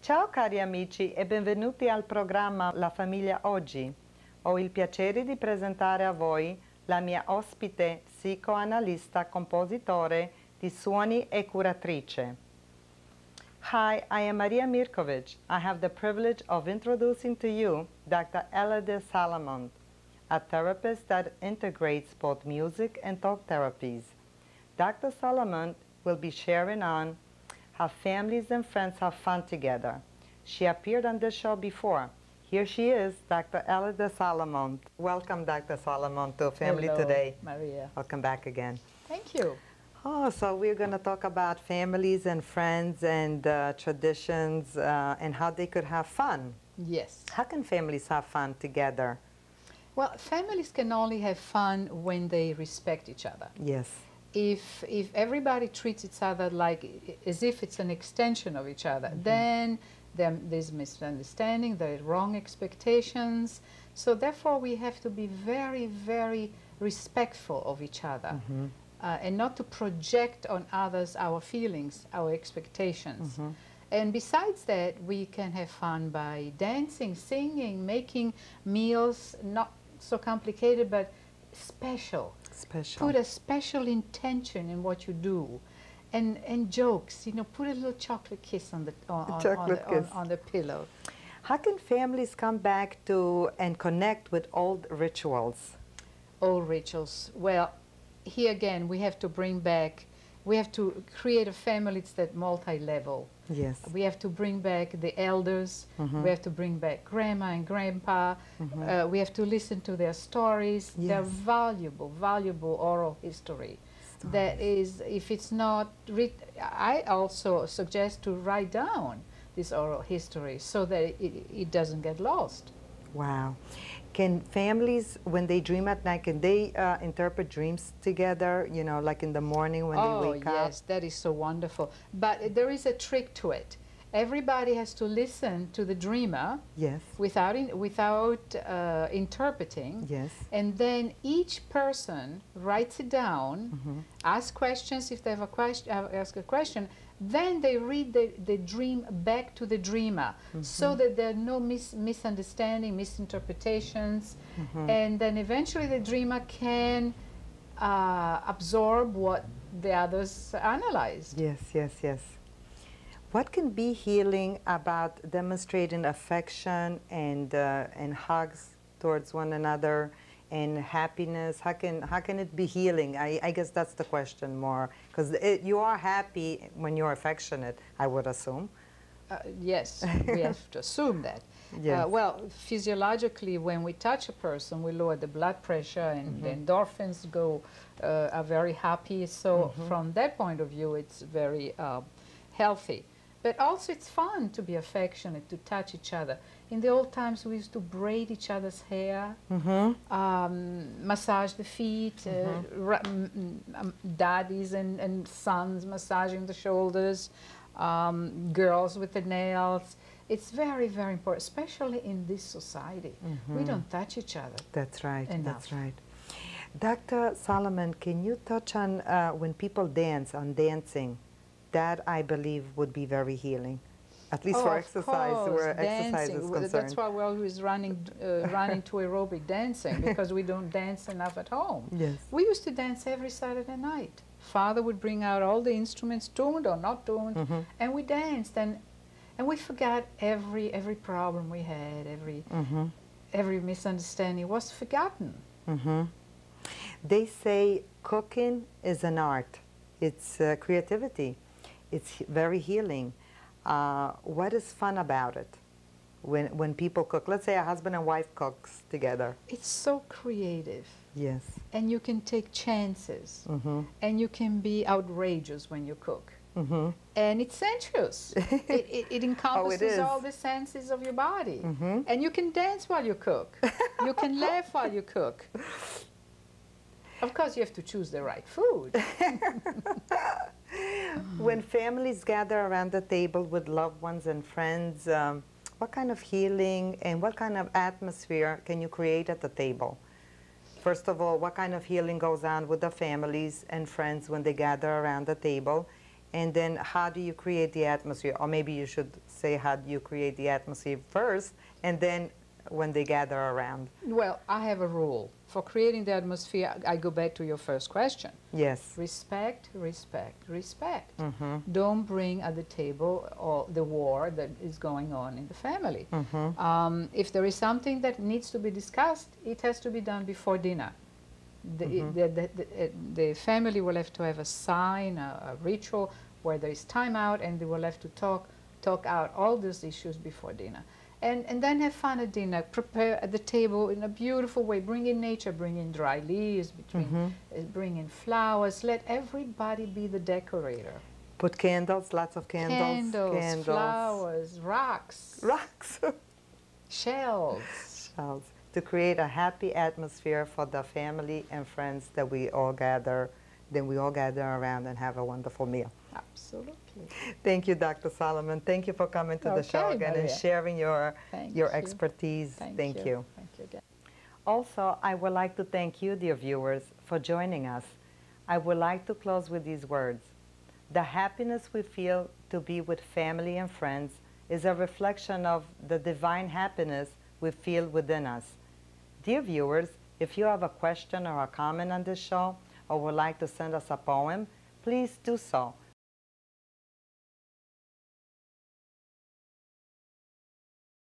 Ciao cari amici e benvenuti al programma La famiglia oggi. Ho il piacere di presentare a voi la mia ospite psicoanalista, compositore di suoni e curatrice. Hi, I am Maria Mirkovich. I have the privilege of introducing to you Dr. Ella de Salamont, a therapist that integrates both music and talk therapies. Dr. Salamont will be sharing on how families and friends have fun together. She appeared on this show before. Here she is, Dr. Ella de Salamont. Welcome, Dr. Salamont, to Family Hello, Today. Maria. Welcome back again. Thank you. Oh, so we're going to talk about families and friends and traditions and how they could have fun. Yes. How can families have fun together? Well, families can only have fun when they respect each other. Yes. If everybody treats each other like as if it's an extension of each other, then there's misunderstanding, there are wrong expectations. So therefore, we have to be very, very respectful of each other. And not to project on others our feelings, our expectations. And besides that, we can have fun by dancing, singing, making meals, not so complicated, but special. Put a special intention in what you do. And jokes, you know, put a little chocolate kiss on the pillow. How can families come back to and connect with old rituals? Old rituals. Well, here again, we have to bring back, we have to create a family that's multi-level. Yes. We have to bring back the elders. We have to bring back grandma and grandpa. We have to listen to their stories. Yes. They're valuable, valuable oral history. That is, if it's not, I also suggest to write down this oral history so that it doesn't get lost. Wow. Can families, when they dream at night, can they interpret dreams together, you know, like in the morning when they wake up? Oh, yes, that is so wonderful. But there is a trick to it. Everybody has to listen to the dreamer. Yes. Without interpreting. Yes. And then each person writes it down, asks questions if they have ask a question, then they read the dream back to the dreamer so that there are no misunderstanding, misinterpretations, and then eventually the dreamer can absorb what the others analyzed. Yes, yes, yes. What can be healing about demonstrating affection and hugs towards one another and happiness? How can it be healing? I guess that's the question more, because you are happy when you're affectionate, I would assume. Yes, we have to assume that. Yes. Well, physiologically, when we touch a person, we lower the blood pressure, and the endorphins are very happy. So from that point of view, it's very healthy. But also it's fun to be affectionate, to touch each other. In the old times, we used to braid each other's hair, massage the feet, daddies and sons massaging the shoulders, girls with the nails. It's very, very important, especially in this society. We don't touch each other. That's right, enough. that's right. Dr. Solomon, can you touch on when people dance, on dancing? That, I believe, would be very healing, at least for exercise, where exercise is concerned. That's why we're always running to aerobic dancing, because we don't dance enough at home. Yes. We used to dance every Saturday night. Father would bring out all the instruments, tuned or not tuned, and we danced, and we forgot every problem we had, every misunderstanding was forgotten. They say cooking is an art. It's creativity. It's very healing. What is fun about it when people cook? Let's say a husband and wife cooks together. It's so creative. Yes. And you can take chances. And you can be outrageous when you cook. And it's sensuous. it encompasses all the senses of your body. And you can dance while you cook. You can laugh while you cook. Of course, you have to choose the right food. When families gather around the table with loved ones and friends, what kind of healing and what kind of atmosphere can you create at the table? First of all, what kind of healing goes on with the families and friends when they gather around the table? And then how do you create the atmosphere? Or maybe you should say how do you create the atmosphere first, and then when they gather around. Well, I have a rule. For creating the atmosphere, I go back to your first question. Yes. Respect, respect, respect. Mm-hmm. Don't bring at the table all the war that is going on in the family. Mm-hmm. If there is something that needs to be discussed, it has to be done before dinner. The family will have to have a sign, a ritual, where there is time out, and they will have to talk out all those issues before dinner. And then have fun at dinner, prepare at the table in a beautiful way, bring in nature, bring in dry leaves, bring in flowers, let everybody be the decorator. Put candles, lots of candles. Candles, flowers, rocks. Rocks. Shells. Shells. To create a happy atmosphere for the family and friends that we all gather, then we all gather around and have a wonderful meal. Absolutely. Thank you, Dr. Solomon. Thank you for coming to the show again and sharing your expertise. Thank you. Thank you again. Also, I would like to thank you, dear viewers, for joining us. I would like to close with these words. The happiness we feel to be with family and friends is a reflection of the divine happiness we feel within us. Dear viewers, if you have a question or a comment on this show or would like to send us a poem, please do so.